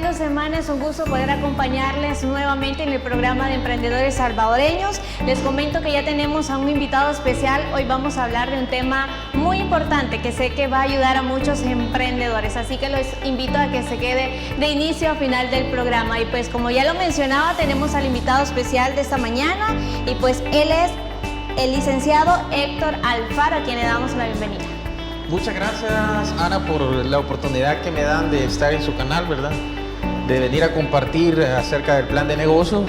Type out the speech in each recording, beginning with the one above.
de semana, es un gusto poder acompañarles nuevamente en el programa de Emprendedores Salvadoreños. Les comento que ya tenemos a un invitado especial. Hoy vamos a hablar de un tema muy importante que sé que va a ayudar a muchos emprendedores, así que los invito a que se quede de inicio a final del programa. Y pues como ya lo mencionaba, tenemos al invitado especial de esta mañana y pues él es el licenciado Héctor Alfaro, a quien le damos la bienvenida. Muchas gracias, Ana, por la oportunidad que me dan de estar en su canal, ¿verdad? De venir a compartir acerca del plan de negocios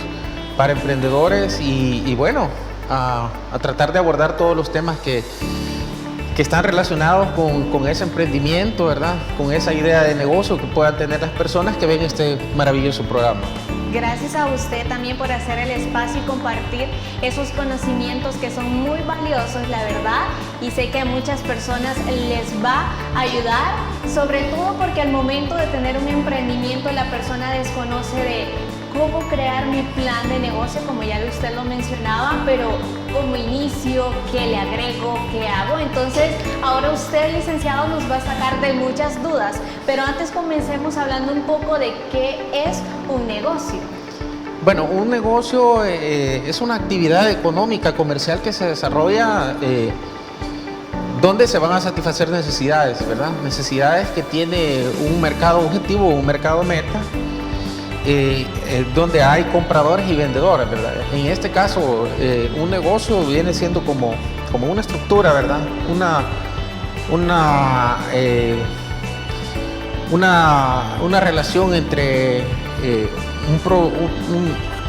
para emprendedores y bueno, a tratar de abordar todos los temas que están relacionados con ese emprendimiento, ¿verdad? Con esa idea de negocio que puedan tener las personas que ven este maravilloso programa. Gracias a usted también por hacer el espacio y compartir esos conocimientos que son muy valiosos, la verdad, y sé que a muchas personas les va a ayudar, sobre todo porque al momento de tener un emprendimiento la persona desconoce de cómo crear mi plan de negocio, como ya usted lo mencionaba, pero cómo inicio, qué le agrego, qué hago. Entonces, ahora usted, licenciado, nos va a sacar de muchas dudas, pero antes comencemos hablando un poco de qué es un negocio. Bueno, un negocio es una actividad económica, comercial que se desarrolla donde se van a satisfacer necesidades, ¿verdad? Necesidades que tiene un mercado objetivo, un mercado meta, donde hay compradores y vendedores, ¿verdad? En este caso, un negocio viene siendo como una estructura, ¿verdad? Una relación entre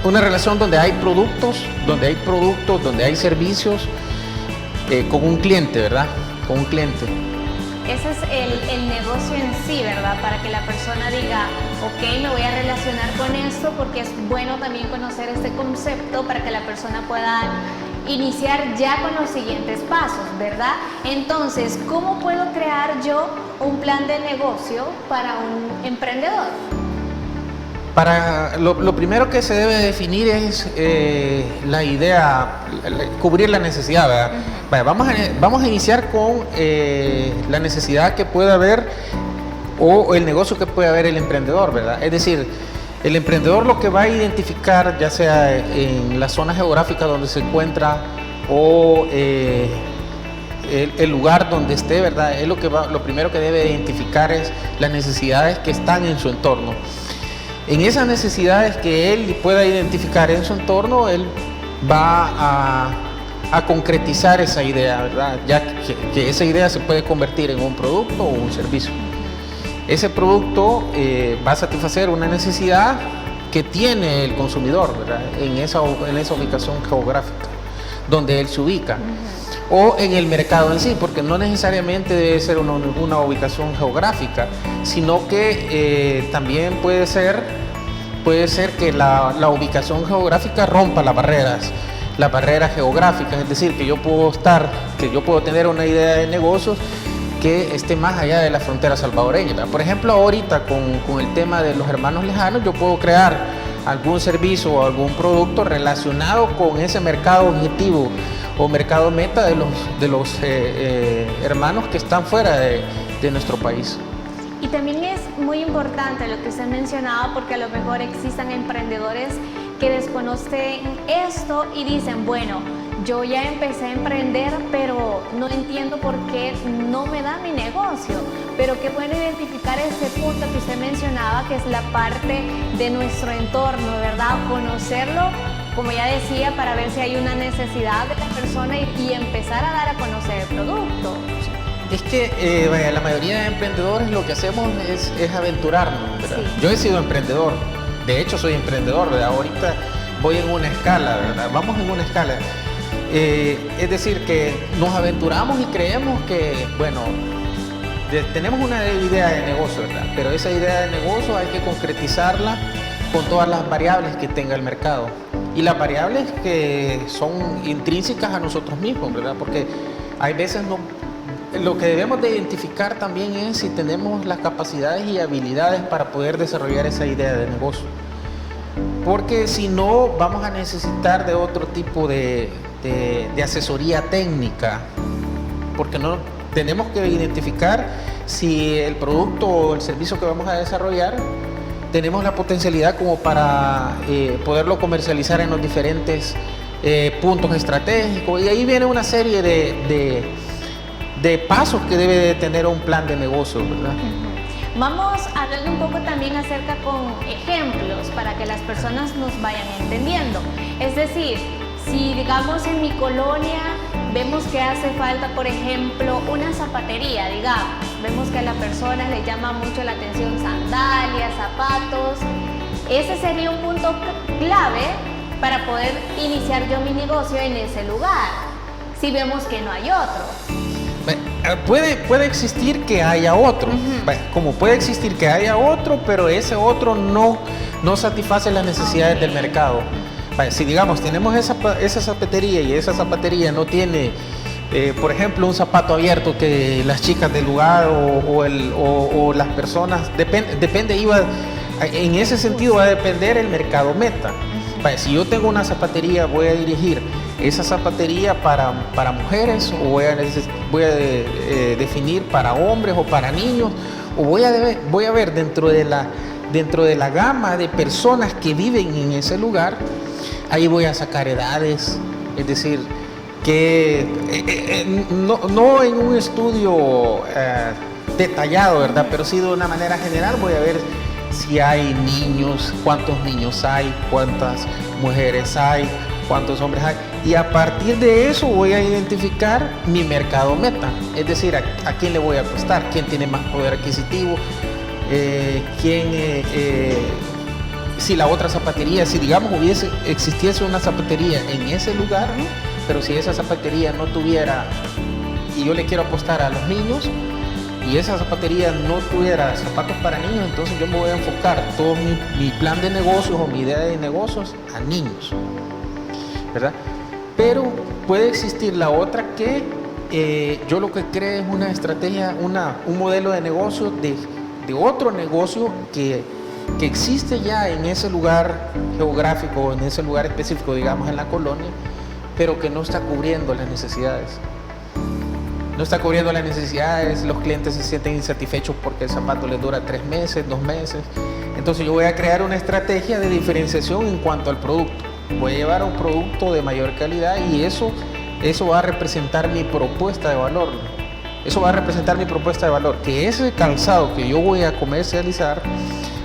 una relación donde hay productos, donde hay servicios con un cliente, ¿verdad? Con un cliente. Ese es el negocio en sí, ¿verdad? Para que la persona diga, ok, me voy a relacionar con esto, porque es bueno también conocer este concepto para que la persona pueda iniciar ya con los siguientes pasos, ¿verdad? Entonces, ¿cómo puedo crear yo un plan de negocio para un emprendedor? Lo primero que se debe definir es la idea, cubrir la necesidad, ¿verdad? Vale, vamos a iniciar con la necesidad que puede haber o el negocio que puede haber el emprendedor, ¿verdad? Es decir, el emprendedor lo que va a identificar, ya sea en la zona geográfica donde se encuentra o el lugar donde esté, ¿verdad? Es lo primero que debe identificar es las necesidades que están en su entorno. En esas necesidades que él pueda identificar en su entorno, él va a concretizar esa idea, ¿verdad? Ya que esa idea se puede convertir en un producto o un servicio. Ese producto va a satisfacer una necesidad que tiene el consumidor, ¿verdad? En esa ubicación geográfica donde él se ubica. O en el mercado en sí, porque no necesariamente debe ser una ubicación geográfica, sino que también puede ser que la ubicación geográfica rompa las barreras geográficas, es decir, que yo puedo tener una idea de negocios que esté más allá de la frontera salvadoreña, ¿verdad? Por ejemplo, ahorita con el tema de los hermanos lejanos, yo puedo crear algún servicio o algún producto relacionado con ese mercado objetivo o mercado meta de los hermanos que están fuera de nuestro país. Y también es muy importante lo que usted mencionaba, porque a lo mejor existan emprendedores que desconocen esto y dicen, bueno, yo ya empecé a emprender, pero no entiendo por qué no me da mi negocio. Pero qué bueno identificar ese punto que usted mencionaba, que es la parte de nuestro entorno, ¿verdad? Conocerlo, como ya decía, para ver si hay una necesidad de la persona y empezar a dar a conocer el producto. Es que la mayoría de emprendedores lo que hacemos es aventurarnos, ¿verdad? Sí. Yo he sido emprendedor, de hecho soy emprendedor, ¿verdad? Ahorita voy en una escala, ¿verdad? Vamos en una escala. Es decir, que nos aventuramos y creemos que, bueno, tenemos una idea de negocio, ¿verdad? Pero esa idea de negocio hay que concretizarla con todas las variables que tenga el mercado. Y las variables que son intrínsecas a nosotros mismos, ¿verdad? Porque hay veces lo que debemos de identificar también es si tenemos las capacidades y habilidades para poder desarrollar esa idea de negocio. Porque si no, vamos a necesitar de otro tipo de asesoría técnica, porque no tenemos que identificar si el producto o el servicio que vamos a desarrollar tenemos la potencialidad como para poderlo comercializar en los diferentes puntos estratégicos, y ahí viene una serie de pasos que debe de tener un plan de negocio, ¿verdad? Vamos a hablar un poco también acerca con ejemplos para que las personas nos vayan entendiendo. Es decir, si digamos en mi colonia vemos que hace falta, por ejemplo, una zapatería, digamos, vemos que a la persona le llama mucho la atención sandalias, zapatos, ese sería un punto clave para poder iniciar yo mi negocio en ese lugar, si vemos que no hay otro. Puede existir que haya otro, como puede existir que haya otro, pero ese otro no satisface las necesidades del mercado. Si digamos tenemos esa zapatería y esa zapatería no tiene, por ejemplo, un zapato abierto que las chicas del lugar o las personas, en ese sentido va a depender el mercado meta. Si yo tengo una zapatería, voy a dirigir esa zapatería para mujeres, o voy a definir para hombres o para niños, o voy a ver dentro de la gama de personas que viven en ese lugar. Ahí voy a sacar edades, es decir, que no en un estudio detallado, ¿verdad? Pero sí de una manera general voy a ver si hay niños, cuántos niños hay, cuántas mujeres hay, cuántos hombres hay. Y a partir de eso voy a identificar mi mercado meta, es decir, a quién le voy a apostar, quién tiene más poder adquisitivo, si la otra zapatería, si digamos existiese una zapatería en ese lugar, ¿no? Pero si esa zapatería no tuviera, y yo le quiero apostar a los niños, y esa zapatería no tuviera zapatos para niños, entonces yo me voy a enfocar todo mi plan de negocios o mi idea de negocios a niños, ¿verdad? Pero puede existir la otra que yo lo que creo es una estrategia, un modelo de negocio de otro negocio que existe ya en ese lugar geográfico, en ese lugar específico, digamos en la colonia, pero que no está cubriendo las necesidades. No está cubriendo las necesidades, los clientes se sienten insatisfechos porque el zapato les dura 3 meses, 2 meses. Entonces yo voy a crear una estrategia de diferenciación en cuanto al producto. Voy a llevar un producto de mayor calidad y eso va a representar mi propuesta de valor. Eso va a representar mi propuesta de valor, que ese calzado que yo voy a comercializar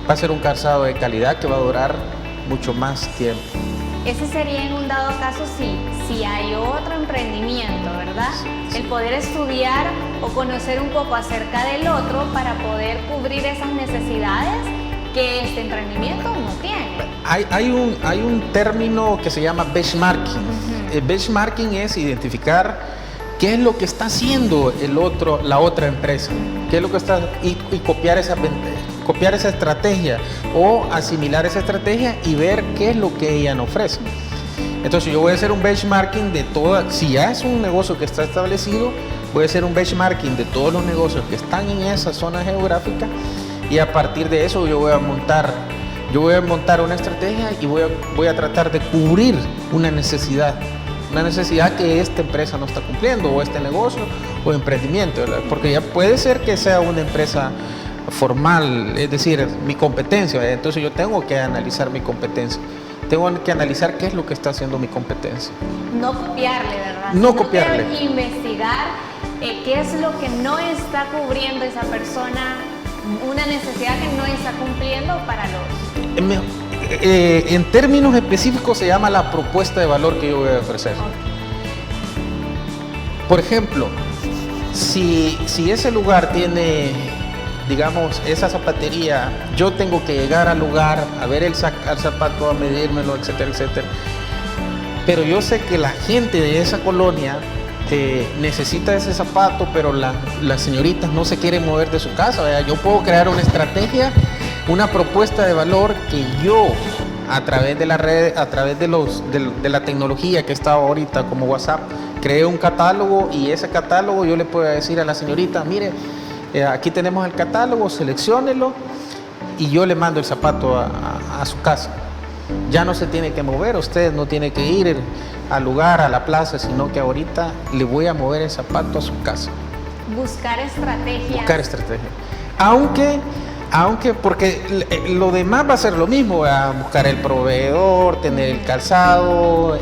va a ser un calzado de calidad que va a durar mucho más tiempo. Ese sería en un dado caso si hay otro emprendimiento, ¿verdad? Sí. El poder estudiar o conocer un poco acerca del otro para poder cubrir esas necesidades que este emprendimiento no tiene. Hay un término que se llama benchmarking. El benchmarking es identificar qué es lo que está haciendo la otra empresa, qué es lo que está y copiar esa estrategia o asimilar esa estrategia y ver qué es lo que ella nos ofrece. Entonces yo voy a hacer un benchmarking de si ya es un negocio que está establecido, voy a hacer un benchmarking de todos los negocios que están en esa zona geográfica, y a partir de eso yo voy a montar una estrategia y voy a tratar de cubrir una necesidad que esta empresa no está cumpliendo, o este negocio o emprendimiento, ¿verdad? Porque ya puede ser que sea una empresa formal, es decir, mi competencia, ¿verdad? Entonces yo tengo que analizar mi competencia, tengo que analizar qué es lo que está haciendo mi competencia. No copiarle, ¿verdad? No copiarle. Investigar qué es lo que no está cubriendo esa persona, una necesidad que no está cumpliendo para los... En términos específicos se llama la propuesta de valor que yo voy a ofrecer. Okay. Por ejemplo, si ese lugar tiene, digamos, esa zapatería, yo tengo que llegar al lugar, a ver al zapato, a medírmelo, etcétera, etcétera. Pero yo sé que la gente de esa colonia necesita ese zapato, pero las señoritas no se quieren mover de su casa, ¿verdad? Yo puedo crear una estrategia, una propuesta de valor que yo, a través de la red, a través de la tecnología que está ahorita como WhatsApp, creo un catálogo, y ese catálogo yo le puedo decir a la señorita, mire, aquí tenemos el catálogo, selecciónelo y yo le mando el zapato a su casa. Ya no se tiene que mover, usted no tiene que ir al lugar, a la plaza, sino que ahorita le voy a mover el zapato a su casa. Buscar estrategias. Buscar estrategia. Aunque Aunque, porque lo demás va a ser lo mismo, ¿verdad? Buscar el proveedor, tener el calzado,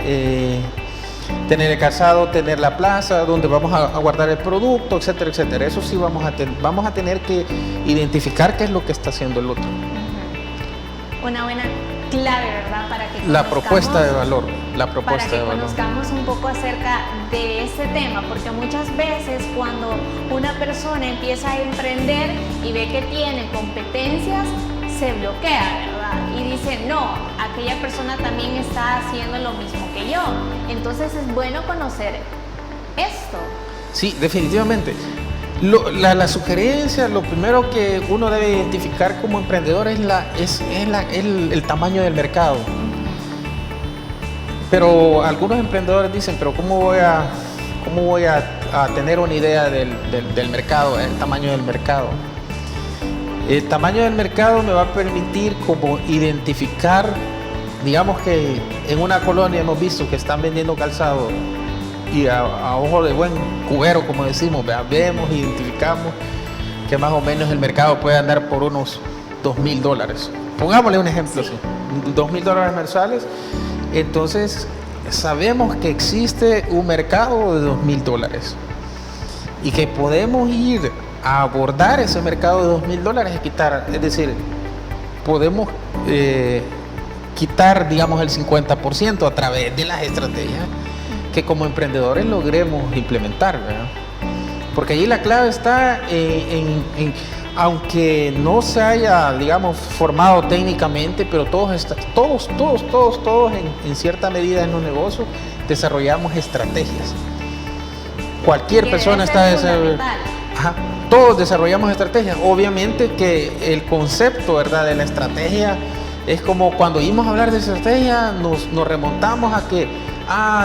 tener la plaza donde vamos a guardar el producto, etcétera, etcétera. Eso sí vamos a tener que identificar qué es lo que está haciendo el otro. Una buena clave, ¿verdad? Para que la propuesta de valor, para que conozcamos un poco acerca de ese tema, porque muchas veces cuando una persona empieza a emprender y ve que tiene competencias, se bloquea, ¿verdad? Y dice, no, aquella persona también está haciendo lo mismo que yo. Entonces es bueno conocer esto. Sí, definitivamente. La sugerencia, lo primero que uno debe identificar como emprendedor es el tamaño del mercado. Pero algunos emprendedores dicen, pero ¿cómo voy a tener una idea del mercado, el tamaño del mercado? El tamaño del mercado me va a permitir como identificar, digamos que en una colonia hemos visto que están vendiendo calzado y a ojo de buen cubero, como decimos, vemos, identificamos que más o menos el mercado puede andar por unos $2,000. Pongámosle un ejemplo, sí. $2,000 mensuales. Entonces sabemos que existe un mercado de $2,000 y que podemos ir a abordar ese mercado de $2,000 y quitar, es decir, podemos quitar, digamos, el 50% a través de las estrategias que como emprendedores logremos implementar, ¿verdad? Porque allí la clave está aunque no se haya, digamos, formado técnicamente, pero todos en cierta medida en un negocio desarrollamos estrategias. Cualquier persona está desarrollando. Todos desarrollamos estrategias. Obviamente que el concepto, ¿verdad?, de la estrategia es como cuando oímos hablar de estrategia, nos remontamos a que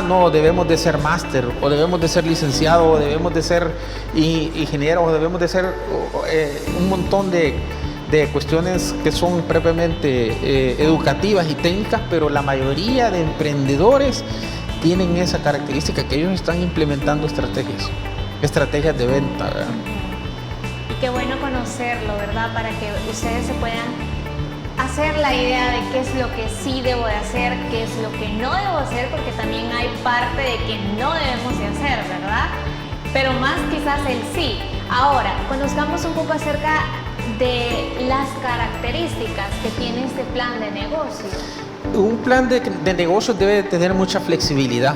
no, debemos de ser máster, o debemos de ser licenciado, o debemos de ser ingeniero, o debemos de ser un montón de cuestiones que son propiamente educativas y técnicas, pero la mayoría de emprendedores tienen esa característica, que ellos están implementando estrategias de venta, ¿verdad? Y qué bueno conocerlo, ¿verdad? Para que ustedes se puedan hacer la idea de qué es lo que sí debo de hacer, qué es lo que no debo hacer, porque también hay parte de que no debemos de hacer, ¿verdad? Pero más quizás el sí. Ahora, conozcamos un poco acerca de las características que tiene este plan de negocio. Un plan de negocio debe tener mucha flexibilidad.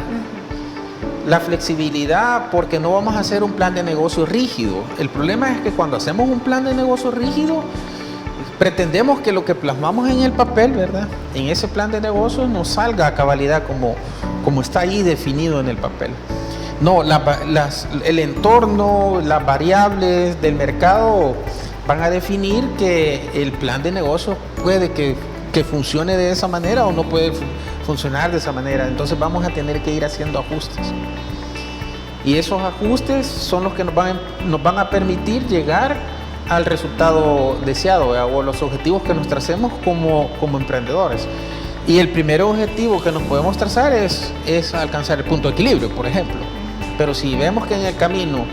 La flexibilidad, porque no vamos a hacer un plan de negocio rígido. El problema es que cuando hacemos un plan de negocio rígido, pretendemos que lo que plasmamos en el papel, ¿verdad?, en ese plan de negocio, nos salga a cabalidad como está ahí definido en el papel. No, el entorno, las variables del mercado van a definir que el plan de negocio puede que funcione de esa manera o no puede funcionar de esa manera. Entonces vamos a tener que ir haciendo ajustes. Y esos ajustes son los que nos van a permitir llegar al resultado deseado, o los objetivos que nos tracemos como emprendedores. Y el primer objetivo que nos podemos trazar es alcanzar el punto de equilibrio, por ejemplo. Pero si vemos que en el camino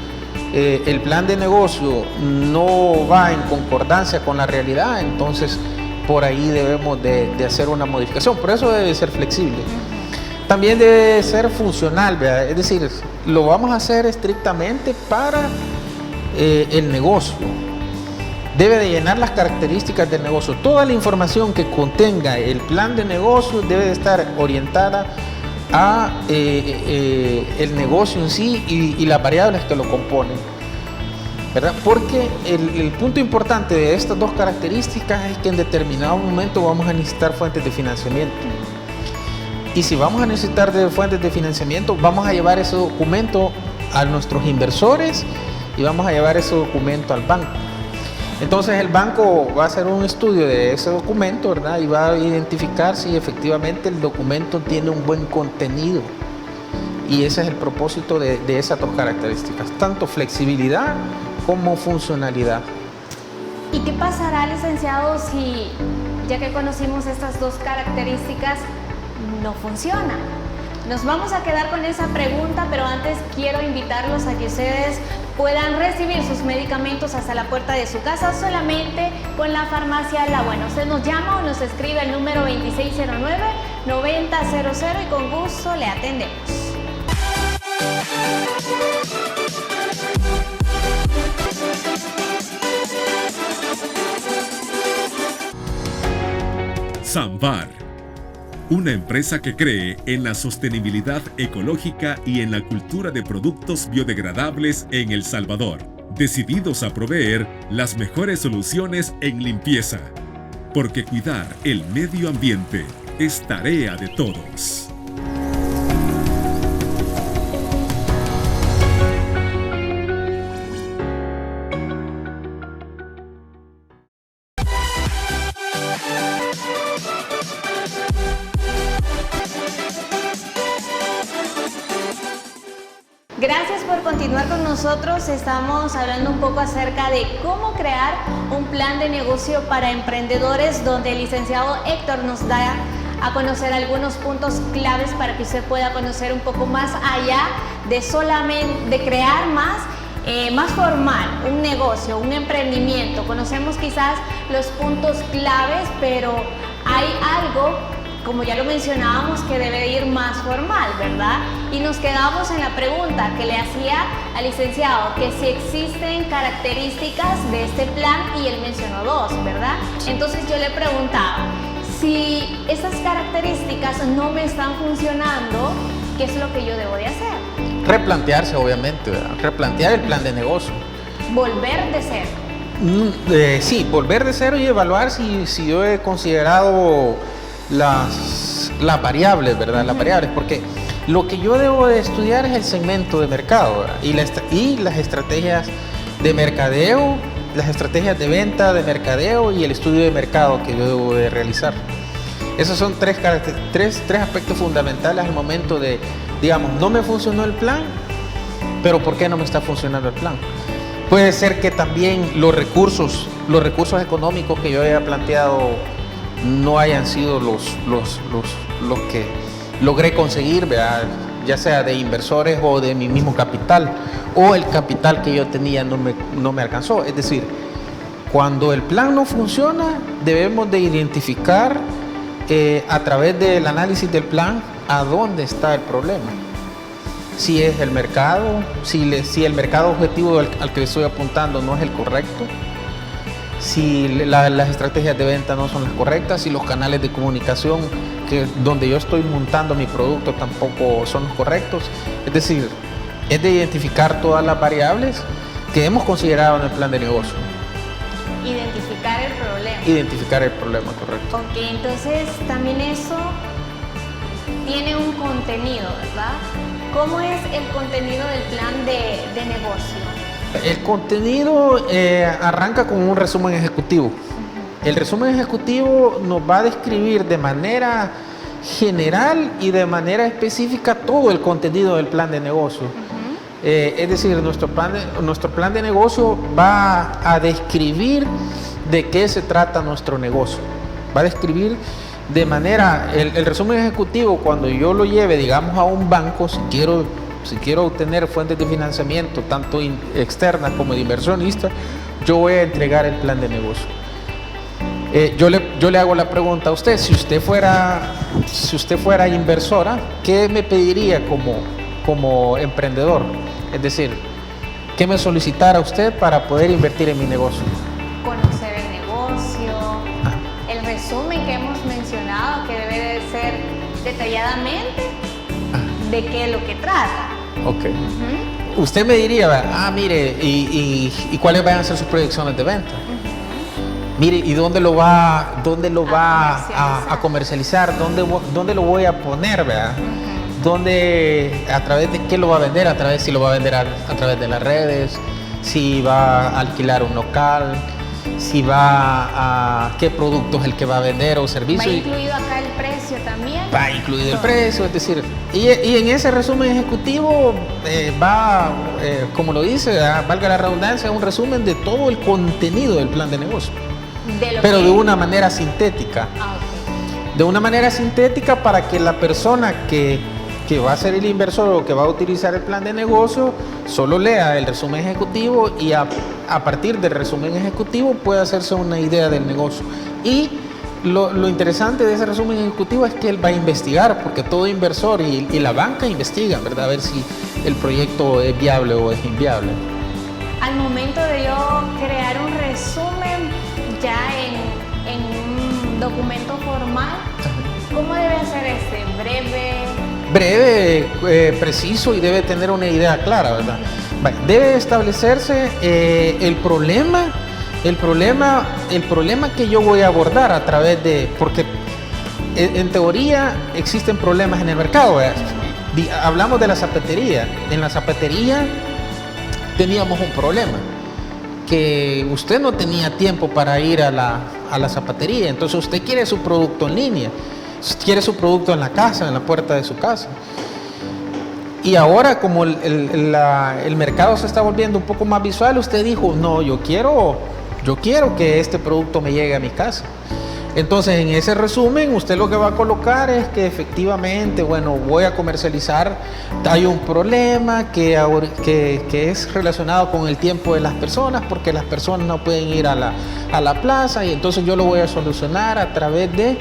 el plan de negocio no va en concordancia con la realidad, entonces por ahí debemos de hacer una modificación. Por eso debe ser flexible. También debe ser funcional, ¿verdad? Es decir, lo vamos a hacer estrictamente para el negocio. Debe de llenar las características del negocio. Toda la información que contenga el plan de negocio debe de estar orientada a el negocio en sí y las variables que lo componen, ¿verdad? Porque el punto importante de estas dos características es que en determinado momento vamos a necesitar fuentes de financiamiento. Y si vamos a necesitar fuentes de financiamiento, vamos a llevar ese documento a nuestros inversores y vamos a llevar ese documento al banco. Entonces el banco va a hacer un estudio de ese documento, ¿verdad?, y va a identificar si efectivamente el documento tiene un buen contenido. Y ese es el propósito de esas dos características, tanto flexibilidad como funcionalidad. ¿Y qué pasará, licenciado, si, ya que conocimos estas dos características, no funciona? Nos vamos a quedar con esa pregunta, pero antes quiero invitarlos a que ustedes puedan recibir sus medicamentos hasta la puerta de su casa solamente con la farmacia La Buena. Usted nos llama o nos escribe al número 2609-9000 y con gusto le atendemos. Samvar, una empresa que cree en la sostenibilidad ecológica y en la cultura de productos biodegradables en El Salvador, decididos a proveer las mejores soluciones en limpieza, porque cuidar el medio ambiente es tarea de todos. Gracias por continuar con nosotros. Estamos hablando un poco acerca de cómo crear un plan de negocio para emprendedores, donde el licenciado Héctor nos da a conocer algunos puntos claves para que usted pueda conocer un poco más allá de solamente de crear más formal un negocio, un emprendimiento. Conocemos quizás los puntos claves, pero hay algo, como ya lo mencionábamos, que debe ir más formal, ¿verdad? Y nos quedamos en la pregunta que le hacía al licenciado, que si existen características de este plan, y él mencionó dos, ¿verdad? Entonces yo le preguntaba, si esas características no me están funcionando, ¿qué es lo que yo debo de hacer? Replantearse, obviamente, ¿verdad? Replantear el plan de negocio. Volver de cero. Sí, volver de cero y evaluar si yo he considerado las variables, ¿verdad? Las variables, porque lo que yo debo de estudiar es el segmento de mercado, ¿verdad? Y las estrategias de mercadeo, las estrategias de venta, de mercadeo y el estudio de mercado que yo debo de realizar. Esos son tres aspectos fundamentales al momento de, digamos, no me funcionó el plan, pero ¿por qué no me está funcionando el plan? Puede ser que también los recursos económicos que yo haya planteado no hayan sido los que logré conseguir, ¿verdad? Ya sea de inversores o de mi mismo capital, o el capital que yo tenía no me alcanzó. Es decir, cuando el plan no funciona, debemos de identificar a través del análisis del plan a dónde está el problema. Si es el mercado, si el mercado objetivo al que le estoy apuntando no es el correcto, si las estrategias de venta no son las correctas, si los canales de comunicación donde yo estoy montando mi producto tampoco son los correctos. Es decir, es de identificar todas las variables que hemos considerado en el plan de negocio. Identificar el problema. Identificar el problema, correcto. Ok, entonces también eso tiene un contenido, ¿verdad? ¿Cómo es el contenido del plan de negocio? El contenido arranca con un resumen ejecutivo. El resumen ejecutivo nos va a describir de manera general y de manera específica todo el contenido del plan de negocio. Es decir, nuestro plan de negocio va a describir de qué se trata nuestro negocio. Va a describir de manera, el resumen ejecutivo, cuando yo lo lleve, digamos, a un banco, si quiero obtener fuentes de financiamiento, tanto externas como de inversionistas, yo voy a entregar el plan de negocio. Yo le hago la pregunta a usted, si usted fuera inversora, ¿qué me pediría como emprendedor? Es decir, ¿qué me solicitara usted para poder invertir en mi negocio? Conocer el negocio, el resumen que hemos mencionado, que debe de ser detalladamente de qué es lo que trata. Ok. Usted me diría, mire, ¿y cuáles van a ser sus proyecciones de venta? Mire, ¿y dónde lo va a comercializar? ¿Dónde lo voy a poner, verdad? ¿A través de qué lo va a vender? Si lo va a vender a través de las redes, si va a alquilar un local, si va a qué producto es el que va a vender o servicio. ¿Va incluido acá el precio también? Va incluido el precio, es decir, y en ese resumen ejecutivo como lo dice, valga la redundancia, un resumen de todo el contenido del plan de negocio, pero de una manera sintética. Okay. De una manera sintética para que la persona que que va a ser el inversor o que va a utilizar el plan de negocio solo lea el resumen ejecutivo y a partir del resumen ejecutivo puede hacerse una idea del negocio. Y lo interesante de ese resumen ejecutivo es que él va a investigar, porque todo inversor y la banca investigan, ¿verdad? A ver si el proyecto es viable o es inviable. Al momento de yo crear un resumen ya en un documento formal, ¿cómo debe ser breve, preciso y debe tener una idea clara, ¿verdad? Debe establecerse el problema que yo voy a abordar a través de, porque en teoría existen problemas en el mercado, ¿verdad? Hablamos de la zapatería. En la zapatería teníamos un problema, que usted no tenía tiempo para ir a la zapatería, entonces usted quiere su producto en línea, quiere su producto en la casa, en la puerta de su casa. Y ahora, como el mercado se está volviendo un poco más visual, usted dijo, no, yo quiero que este producto me llegue a mi casa. Entonces, en ese resumen, usted lo que va a colocar es que efectivamente, bueno, voy a comercializar, hay un problema que es relacionado con el tiempo de las personas, porque las personas no pueden ir a la plaza, y entonces yo lo voy a solucionar a través de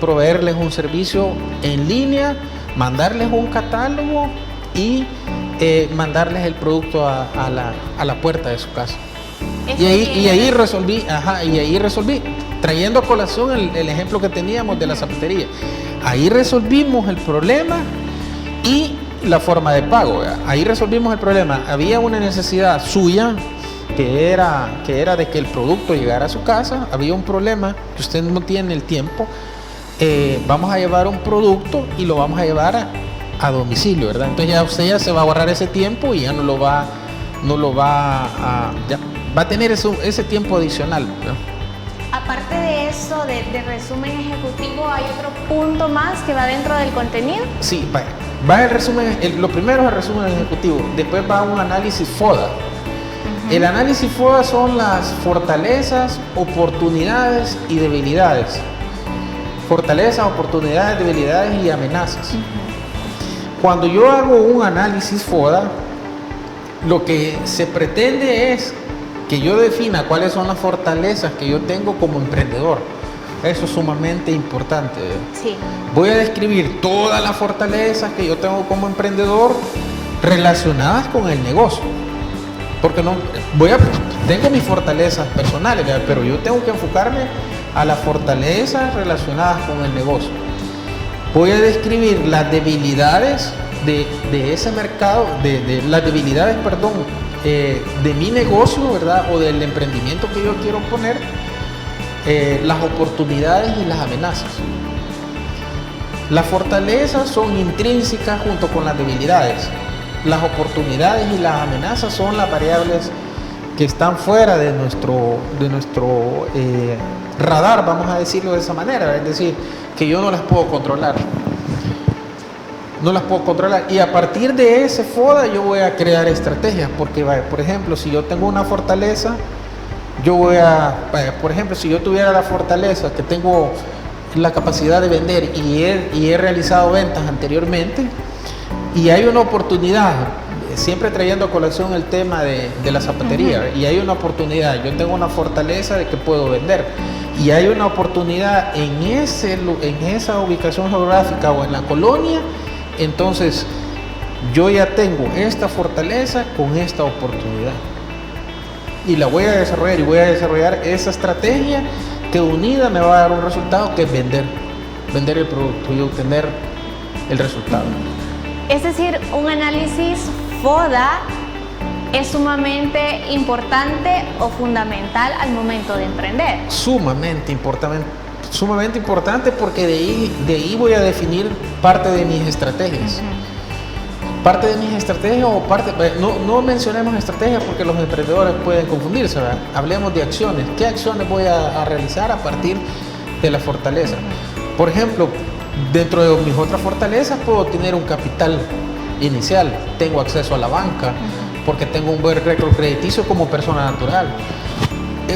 proveerles un servicio en línea, mandarles un catálogo y mandarles el producto a la puerta de su casa. Y ahí resolví, trayendo a colación el ejemplo que teníamos de la zapatería. Ahí resolvimos el problema y la forma de pago, ¿verdad? Ahí resolvimos el problema. Había una necesidad suya que era de que el producto llegara a su casa. Había un problema que usted no tiene el tiempo. Vamos a llevar un producto y lo vamos a llevar a domicilio, ¿verdad? Entonces usted se va a ahorrar ese tiempo y ya va a tener ese tiempo adicional, ¿no? Aparte de eso, de resumen ejecutivo, ¿hay otro punto más que va dentro del contenido? Sí, va el resumen, lo primero es el resumen ejecutivo, después va un análisis FODA. El análisis FODA son las fortalezas, oportunidades y debilidades. Fortalezas, oportunidades, debilidades y amenazas. Cuando yo hago un análisis FODA, lo que se pretende es que yo defina cuáles son las fortalezas que yo tengo como emprendedor. Eso es sumamente importante. Sí. Voy a describir todas las fortalezas que yo tengo como emprendedor relacionadas con el negocio. Porque tengo mis fortalezas personales, ¿verdad? Pero yo tengo que enfocarme a las fortalezas relacionadas con el negocio. Voy a describir las debilidades de ese mercado, las debilidades, de mi negocio, ¿verdad? O del emprendimiento que yo quiero poner, las oportunidades y las amenazas. Las fortalezas son intrínsecas junto con las debilidades. Las oportunidades y las amenazas son las variables que están fuera de nuestro radar, vamos a decirlo de esa manera, es decir, que yo no las puedo controlar. Y a partir de ese FODA yo voy a crear estrategias, porque por ejemplo, si yo tengo una fortaleza, si yo tuviera la fortaleza que tengo la capacidad de vender y he realizado ventas anteriormente, y hay una oportunidad, siempre trayendo a colación el tema de la zapatería, y hay una oportunidad, yo tengo una fortaleza de que puedo vender, y hay una oportunidad en esa ubicación geográfica o en la colonia, entonces yo ya tengo esta fortaleza con esta oportunidad y la voy a desarrollar, y voy a desarrollar esa estrategia que unida me va a dar un resultado, que es vender el producto y obtener el resultado. Es decir, un análisis FODA es sumamente importante o fundamental al momento de emprender. Sumamente importante, porque de ahí voy a definir parte de mis estrategias. Parte de mis estrategias no mencionemos estrategias porque los emprendedores pueden confundirse, ¿verdad? Hablemos de acciones. ¿Qué acciones voy a realizar a partir de la fortaleza? Por ejemplo, dentro de mis otras fortalezas puedo tener un capital inicial, tengo acceso a la banca, porque tengo un buen récord crediticio como persona natural.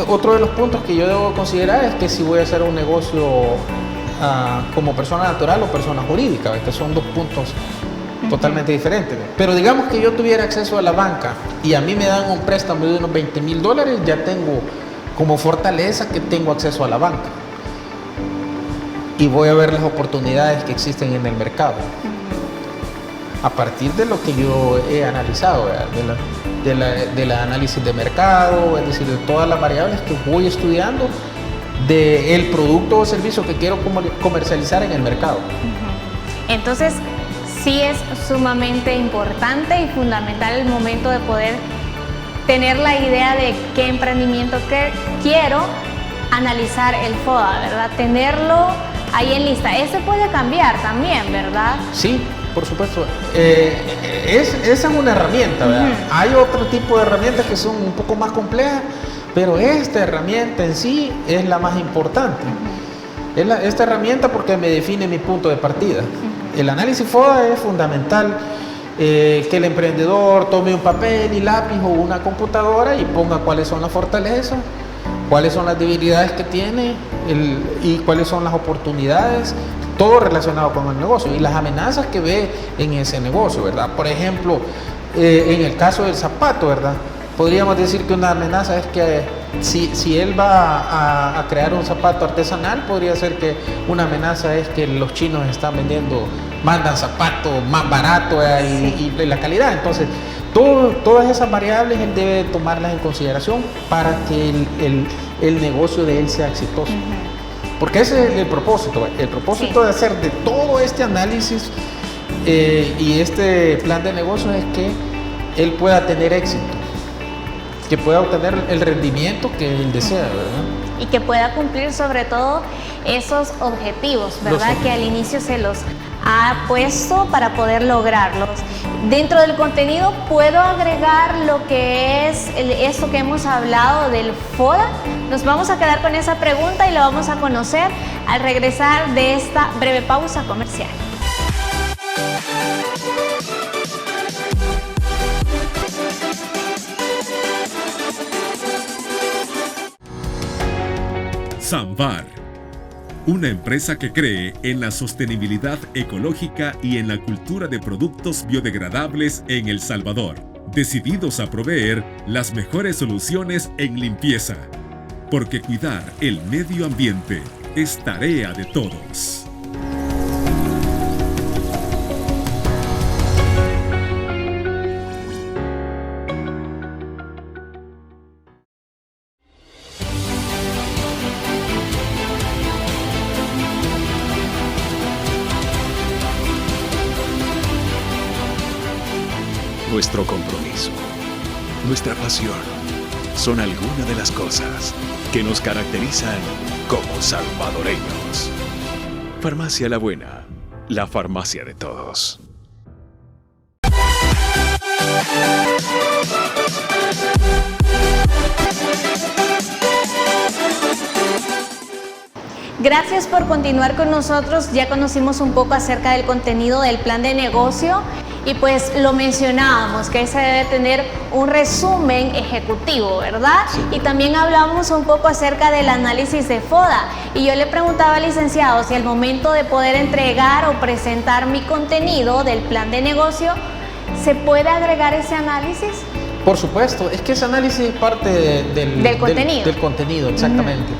Otro de los puntos que yo debo considerar es que si voy a hacer un negocio como persona natural o persona jurídica, que son dos puntos totalmente diferentes. Pero digamos que yo tuviera acceso a la banca y a mí me dan un préstamo de unos $20,000, ya tengo como fortaleza que tengo acceso a la banca y voy a ver las oportunidades que existen en el mercado a partir de lo que yo he analizado, del análisis de mercado, es decir, de todas las variables que voy estudiando del producto o servicio que quiero comercializar en el mercado. Entonces, sí es sumamente importante y fundamental el momento de poder tener la idea de qué emprendimiento quiero, analizar el FODA, ¿verdad? Tenerlo ahí en lista. Ese puede cambiar también, ¿verdad? Sí, por supuesto. Esa es una herramienta, ¿verdad? Hay otro tipo de herramientas que son un poco más complejas, pero esta herramienta en sí es la más importante. Esta herramienta porque me define mi punto de partida. El análisis FODA es fundamental, que el emprendedor tome un papel y lápiz o una computadora y ponga cuáles son las fortalezas, cuáles son las debilidades que tiene y cuáles son las oportunidades, todo relacionado con el negocio y las amenazas que ve en ese negocio, ¿verdad? Por ejemplo, en el caso del zapato, ¿verdad? Podríamos decir que una amenaza es que si él va a crear un zapato artesanal, podría ser que una amenaza es que los chinos mandan zapatos más baratos y la calidad. Entonces, todas esas variables él debe tomarlas en consideración para que el negocio de él sea exitoso. Porque ese es el propósito. El propósito de hacer de todo este análisis y este plan de negocio es que él pueda tener éxito, que pueda obtener el rendimiento que él desea, ¿verdad? Y que pueda cumplir sobre todo esos objetivos, ¿verdad? Que al inicio se los ha puesto para poder lograrlos. Dentro del contenido puedo agregar lo que es esto que hemos hablado del FODA. Nos vamos a quedar con esa pregunta y la vamos a conocer al regresar de esta breve pausa comercial. Samvar, una empresa que cree en la sostenibilidad ecológica y en la cultura de productos biodegradables en El Salvador, decididos a proveer las mejores soluciones en limpieza, porque cuidar el medio ambiente es tarea de todos. Nuestro compromiso, nuestra pasión, son algunas de las cosas que nos caracterizan como salvadoreños. Farmacia La Buena, la farmacia de todos. Gracias por continuar con nosotros. Ya conocimos un poco acerca del contenido del plan de negocio y pues lo mencionábamos, que ese debe tener un resumen ejecutivo, ¿verdad? Sí. Y también hablamos un poco acerca del análisis de FODA. Y yo le preguntaba al licenciado si al momento de poder entregar o presentar mi contenido del plan de negocio, ¿se puede agregar ese análisis? Por supuesto, es que ese análisis es parte del contenido. Del contenido, exactamente.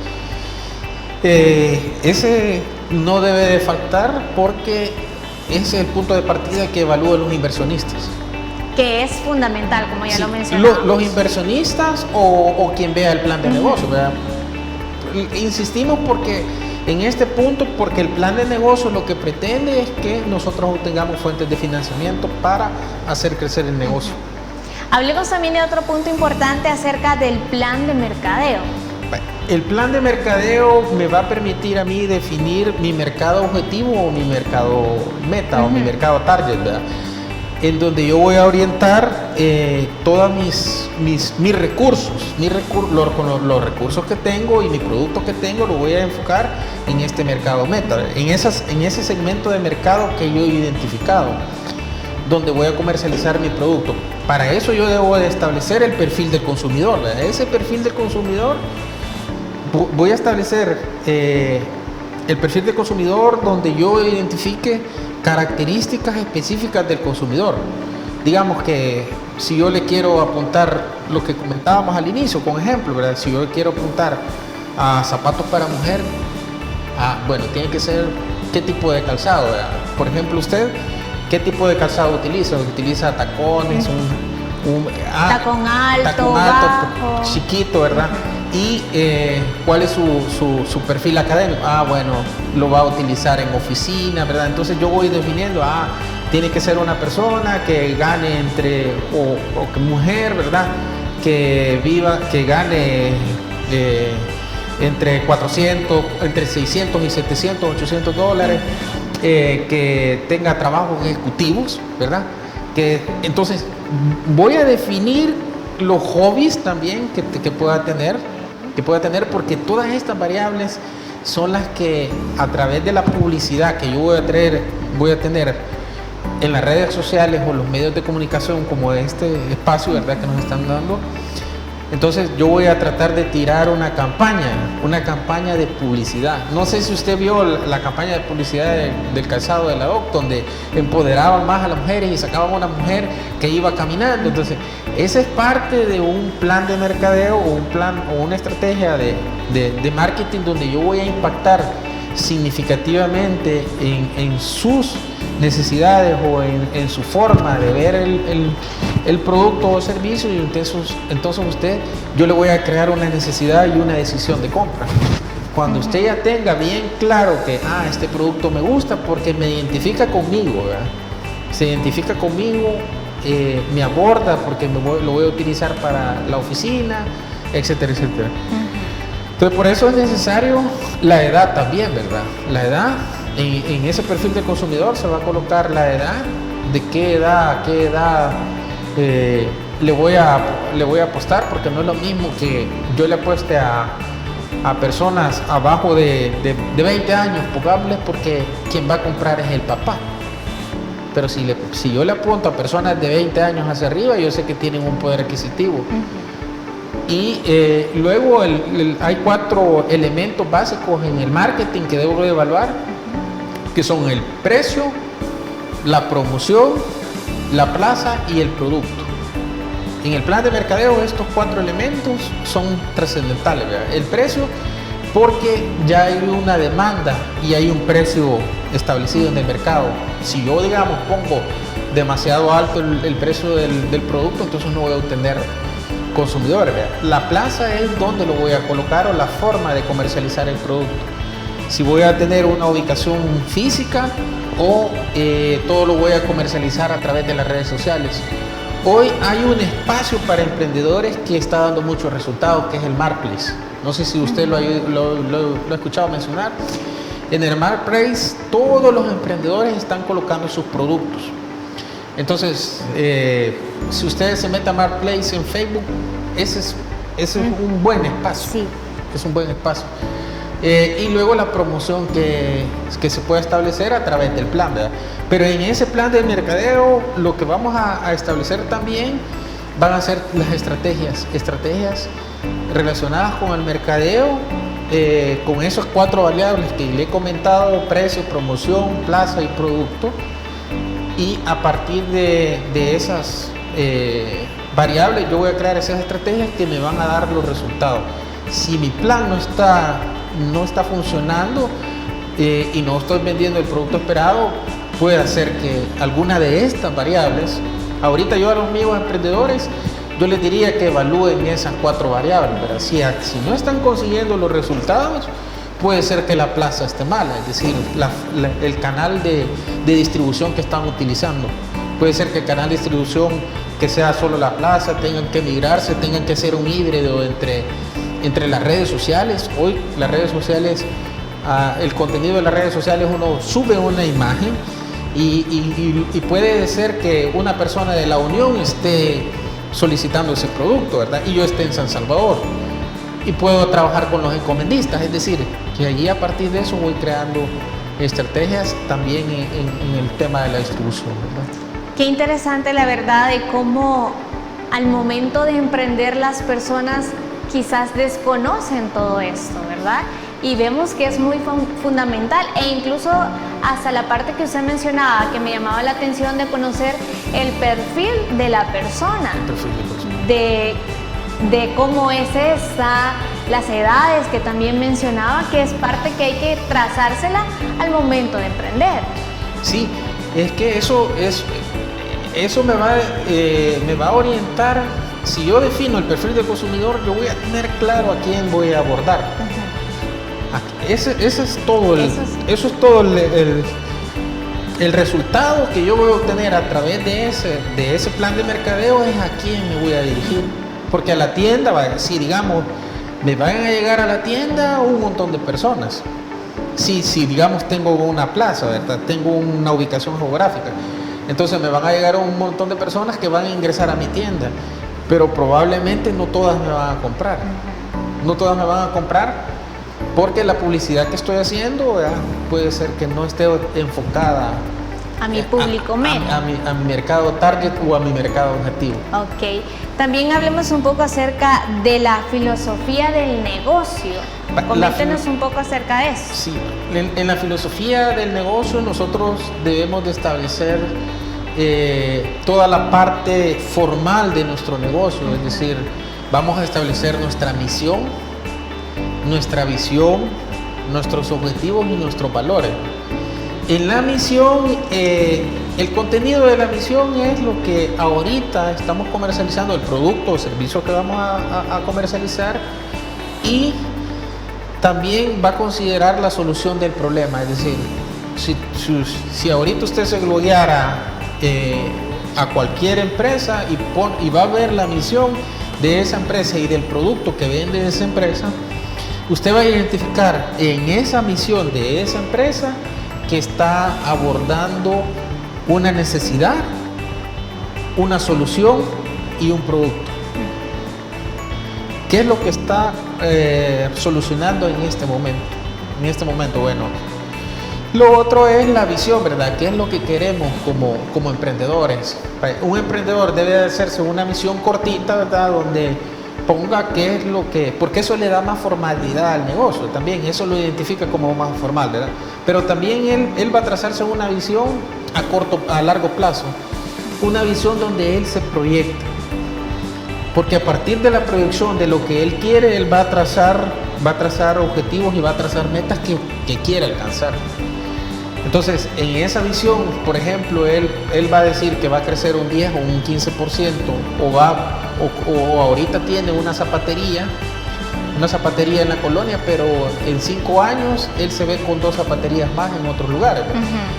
Ese no debe de faltar porque ese es el punto de partida que evalúan los inversionistas. Que es fundamental, como ya lo mencionamos. Los inversionistas o quien vea el plan de negocio, ¿verdad? Insistimos en este punto porque el plan de negocio lo que pretende es que nosotros obtengamos fuentes de financiamiento para hacer crecer el negocio. Hablemos también de otro punto importante acerca del plan de mercadeo. El plan de mercadeo me va a permitir a mí definir mi mercado objetivo o mi mercado meta o mi mercado target, ¿verdad? En donde yo voy a orientar todos mis recursos, los recursos que tengo y mi producto que tengo, lo voy a enfocar en este mercado meta, en ese segmento de mercado que yo he identificado, donde voy a comercializar mi producto. Para eso yo debo de establecer el perfil del consumidor, ¿verdad? Ese perfil del consumidor voy a establecer el perfil de consumidor donde yo identifique características específicas del consumidor. Digamos que si yo le quiero apuntar lo que comentábamos al inicio, con ejemplo, ¿verdad? Si yo le quiero apuntar a zapatos para mujer, bueno, tiene que ser qué tipo de calzado, ¿verdad? Por ejemplo, usted, ¿qué tipo de calzado utiliza? ¿Utiliza tacones, tacón alto, bajo, chiquito, ¿verdad? Y ¿cuál es su perfil académico? Bueno, lo va a utilizar en oficina, ¿verdad? Entonces yo voy definiendo, tiene que ser una persona que gane o que mujer, ¿verdad? Que gane entre 600 y 700, 800 dólares, que tenga trabajos ejecutivos, ¿verdad? Entonces voy a definir los hobbies también que pueda tener, porque todas estas variables son las que a través de la publicidad que yo voy a tener en las redes sociales o los medios de comunicación como este espacio, ¿verdad?, que nos están dando. Entonces yo voy a tratar de tirar una campaña de publicidad. No sé si usted vio la campaña de publicidad del calzado de la DOC, donde empoderaban más a las mujeres y sacaban a una mujer que iba caminando. Entonces, esa es parte de un plan de mercadeo o una estrategia de marketing donde yo voy a impactar significativamente en sus necesidades o en su forma de ver el producto o servicio, y entonces yo le voy a crear una necesidad y una decisión de compra. Cuando usted ya tenga bien claro que este producto me gusta porque me identifica conmigo, ¿verdad? Se identifica conmigo, me aborda porque lo voy a utilizar para la oficina, etcétera, etcétera. Entonces por eso es necesario la edad también, ¿verdad? La edad, en ese perfil de consumidor se va a colocar la edad, de qué edad le voy a apostar, porque no es lo mismo que yo le apueste a personas abajo de 20 años, pongámosles, porque quien va a comprar es el papá. Pero si yo le apunto a personas de 20 años hacia arriba, yo sé que tienen un poder adquisitivo. Y luego hay 4 elementos básicos en el marketing que debo de evaluar, que son el precio, la promoción, la plaza y el producto. En el plan de mercadeo estos 4 elementos son trascendentales, ¿verdad? El precio, porque ya hay una demanda y hay un precio establecido en el mercado. Si yo, digamos, pongo demasiado alto el precio del producto, entonces no voy a obtener consumidores, ¿verdad? La plaza es donde lo voy a colocar, o la forma de comercializar el producto. Si voy a tener una ubicación física o todo lo voy a comercializar a través de las redes sociales. Hoy hay un espacio para emprendedores que está dando muchos resultados, que es el Marketplace. No sé si usted lo ha escuchado mencionar. En el Marketplace todos los emprendedores están colocando sus productos. Entonces, si ustedes se meten a Marketplace en Facebook, ese es un buen espacio. Sí. Es un buen espacio. Y luego la promoción que se puede establecer a través del plan, ¿verdad? Pero en ese plan de mercadeo lo que vamos a establecer también van a ser las estrategias relacionadas con el mercadeo, con esas 4 variables que le he comentado: precio, promoción, plaza y producto. Y a partir de esas variables yo voy a crear esas estrategias que me van a dar los resultados. Si mi plan no está funcionando y no estoy vendiendo el producto esperado, puede ser que alguna de estas variables, ahorita yo a los amigos emprendedores, yo les diría que evalúen esas 4 variables, ¿verdad? Si no están consiguiendo los resultados, puede ser que la plaza esté mala, es decir, el canal de distribución que están utilizando. Puede ser que el canal de distribución que sea solo la plaza, tengan que migrarse, tengan que hacer un híbrido entre las redes sociales. Hoy las redes sociales, el contenido de las redes sociales, uno sube una imagen y puede ser que una persona de La Unión esté solicitando ese producto, ¿verdad? Y yo esté en San Salvador. Y puedo trabajar con los encomendistas, es decir, que allí a partir de eso voy creando estrategias también en el tema de la distribución, ¿verdad? Qué interesante, la verdad, de cómo al momento de emprender las personas quizás desconocen todo esto, ¿verdad? y vemos que es muy fundamental, e incluso hasta la parte que usted mencionaba, que me llamaba la atención, de conocer el perfil de la persona, de cómo es esta, las edades que también mencionaba, que es parte que hay que trazársela al momento de emprender. Sí, es que eso me va a orientar. Si yo defino el perfil del consumidor, yo voy a tener claro a quién voy a abordar. Ese es todo el resultado que yo voy a obtener a través de ese plan de mercadeo, es a quién me voy a dirigir. Porque a la tienda, si digamos, me van a llegar a la tienda un montón de personas. Si digamos tengo una plaza, ¿verdad? Tengo una ubicación geográfica, entonces me van a llegar un montón de personas que van a ingresar a mi tienda, pero probablemente no todas me van a comprar. No todas me van a comprar porque la publicidad que estoy haciendo, ¿verdad?, puede ser que no esté enfocada a mi público meta, a mi mercado target o a mi mercado objetivo. Ok. También hablemos un poco acerca de la filosofía del negocio. Coméntenos un poco acerca de eso. Sí, en la filosofía del negocio nosotros debemos de establecer toda la parte formal de nuestro negocio, es decir, vamos a establecer nuestra misión, nuestra visión, nuestros objetivos y nuestros valores. En la misión, el contenido de la misión es lo que ahorita estamos comercializando, el producto o servicio que vamos a comercializar, y también va a considerar la solución del problema. Es decir, si ahorita usted se logueara a cualquier empresa y va a ver la misión de esa empresa y del producto que vende esa empresa, usted va a identificar en esa misión de esa empresa que está abordando una necesidad, una solución y un producto. ¿Qué es lo que está solucionando en este momento? En este momento, bueno, lo otro es la visión, ¿verdad? ¿Qué es lo que queremos como emprendedores? Un emprendedor debe hacerse una misión cortita, ¿verdad?, donde ponga qué es lo que, porque eso le da más formalidad al negocio, también eso lo identifica como más formal, ¿verdad? Pero también él va a trazarse una visión a largo plazo, una visión donde él se proyecta, porque a partir de la proyección de lo que él quiere, él va a trazar objetivos y va a trazar metas que quiere alcanzar. Entonces, en esa visión, por ejemplo, él va a decir que va a crecer un 10 o un 15%, o ahorita tiene una zapatería en la colonia, pero en 5 años él se ve con 2 zapaterías más en otros lugares.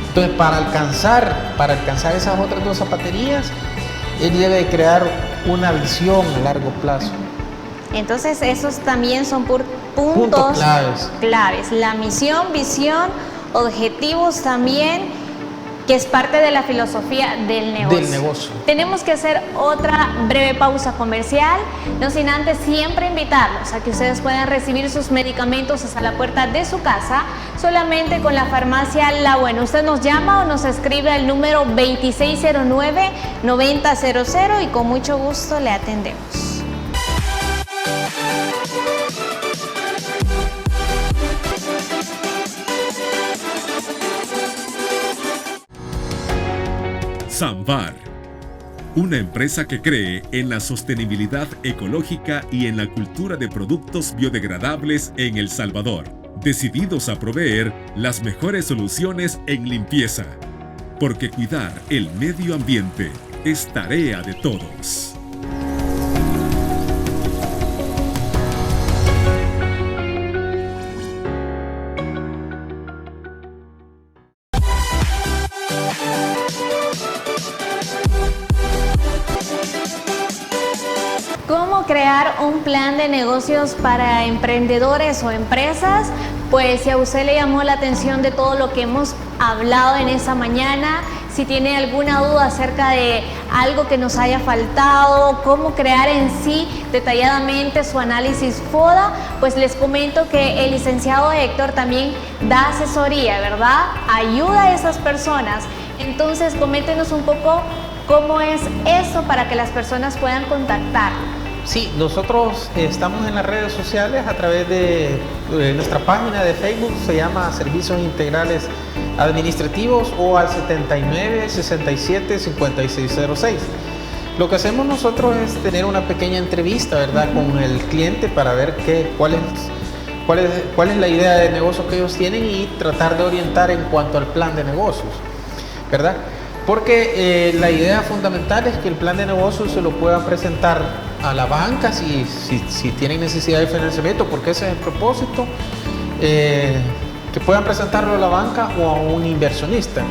Entonces, para alcanzar esas otras 2 zapaterías, él debe crear una visión a largo plazo. Entonces, esos también son puntos claves. La misión, visión, objetivos también, que es parte de la filosofía del negocio. Tenemos que hacer otra breve pausa comercial, no sin antes siempre invitarlos a que ustedes puedan recibir sus medicamentos hasta la puerta de su casa, solamente con la farmacia La Buena. Usted nos llama o nos escribe al número 2609-9000 y con mucho gusto le atendemos. Samvar, una empresa que cree en la sostenibilidad ecológica y en la cultura de productos biodegradables en El Salvador, decididos a proveer las mejores soluciones en limpieza, porque cuidar el medio ambiente es tarea de todos. ¿Cómo crear un plan de negocios para emprendedores o empresas? Pues si a usted le llamó la atención de todo lo que hemos hablado en esta mañana, si tiene alguna duda acerca de algo que nos haya faltado, cómo crear en sí detalladamente su análisis FODA, pues les comento que el licenciado Héctor también da asesoría, ¿verdad? Ayuda a esas personas. Entonces, coméntenos un poco cómo es eso para que las personas puedan contactar. Sí, nosotros estamos en las redes sociales a través de nuestra página de Facebook, se llama Servicios Integrales Administrativos, o al 79 67 5606. Lo que hacemos nosotros es tener una pequeña entrevista, ¿verdad?, con el cliente para ver cuál es la idea de negocio que ellos tienen y tratar de orientar en cuanto al plan de negocios, ¿verdad? Porque la idea fundamental es que el plan de negocios se lo puedan presentar a la banca si tienen necesidad de financiamiento, porque ese es el propósito, que puedan presentarlo a la banca o a un inversionista.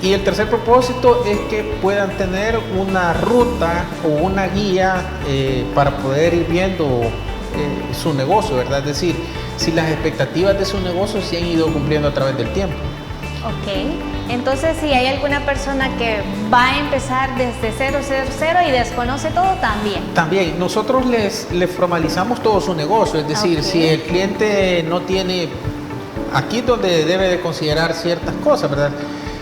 Y el tercer propósito es que puedan tener una ruta o una guía para poder ir viendo su negocio, ¿verdad? Es decir, si las expectativas de su negocio se han ido cumpliendo a través del tiempo. Ok, entonces si hay alguna persona que va a empezar desde 000 y desconoce todo, también. También, nosotros les formalizamos todo su negocio, es decir, Ok. si el cliente no tiene, aquí es donde debe de considerar ciertas cosas, ¿verdad?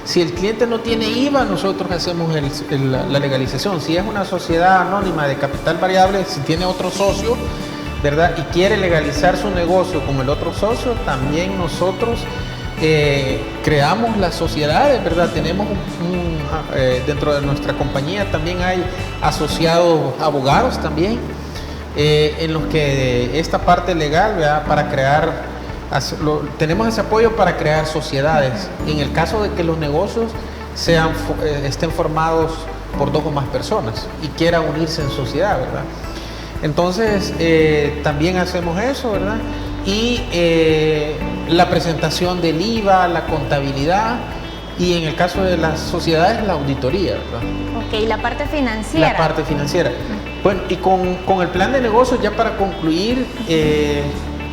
Si el cliente no tiene IVA, nosotros hacemos la legalización. Si es una sociedad anónima de capital variable, si tiene otro socio, ¿verdad?, y quiere legalizar su negocio como el otro socio, también nosotros creamos las sociedades, ¿verdad? Tenemos dentro de nuestra compañía también hay asociados abogados también, en los que esta parte legal, ¿verdad?, para crear, tenemos ese apoyo para crear sociedades. En el caso de que los negocios estén formados por 2 o más personas y quieran unirse en sociedad, ¿verdad? Entonces, también hacemos eso, ¿verdad? Y la presentación del IVA, la contabilidad, y en el caso de las sociedades, la auditoría, ¿verdad? Ok, la parte financiera. La parte financiera. Bueno, y con el plan de negocios, ya para concluir,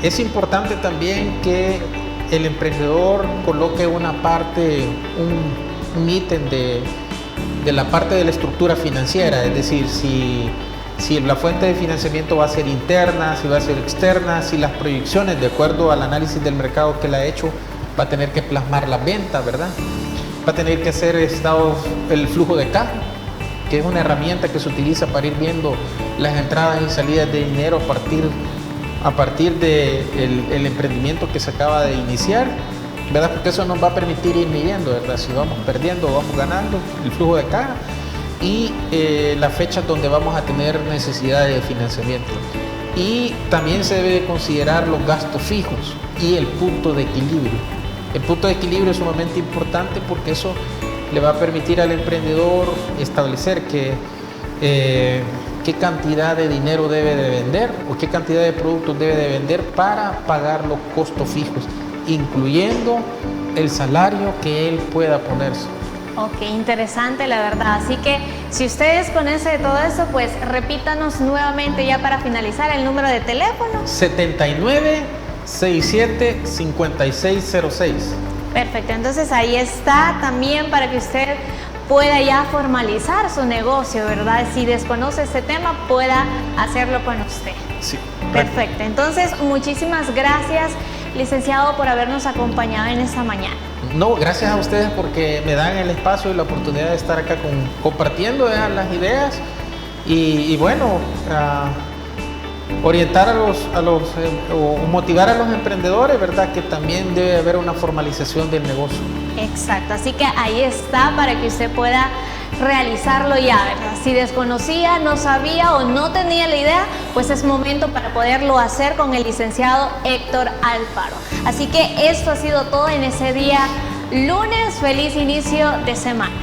es importante también que el emprendedor coloque una parte, un ítem de la parte de la estructura financiera, es decir, si la fuente de financiamiento va a ser interna, si va a ser externa, si las proyecciones, de acuerdo al análisis del mercado que él ha hecho, va a tener que plasmar las ventas, ¿verdad? Va a tener que hacer el flujo de caja, que es una herramienta que se utiliza para ir viendo las entradas y salidas de dinero a partir del emprendimiento que se acaba de iniciar, ¿verdad? Porque eso nos va a permitir ir midiendo, ¿verdad? Si vamos perdiendo o vamos ganando, el flujo de caja, y las fechas donde vamos a tener necesidades de financiamiento. Y también se debe considerar los gastos fijos y el punto de equilibrio. El punto de equilibrio es sumamente importante porque eso le va a permitir al emprendedor establecer qué cantidad de dinero debe de vender o qué cantidad de productos debe de vender para pagar los costos fijos, incluyendo el salario que él pueda ponerse. Ok, interesante la verdad. Así que si ustedes conocen todo eso, pues repítanos nuevamente ya para finalizar el número de teléfono. 79 67 5606. Perfecto, entonces ahí está también para que usted pueda ya formalizar su negocio, ¿verdad? Si desconoce este tema, pueda hacerlo con usted. Sí. Perfecto, entonces muchísimas gracias, licenciado, por habernos acompañado en esta mañana. No, gracias a ustedes porque me dan el espacio y la oportunidad de estar acá compartiendo las ideas y bueno, orientar o motivar a los emprendedores, ¿verdad? Que también debe haber una formalización del negocio. Exacto, así que ahí está para que usted pueda realizarlo ya, ¿verdad? Si desconocía, no sabía o no tenía la idea, pues es momento para poderlo hacer con el licenciado Héctor Alfaro. Así que esto ha sido todo en ese día lunes. Feliz inicio de semana.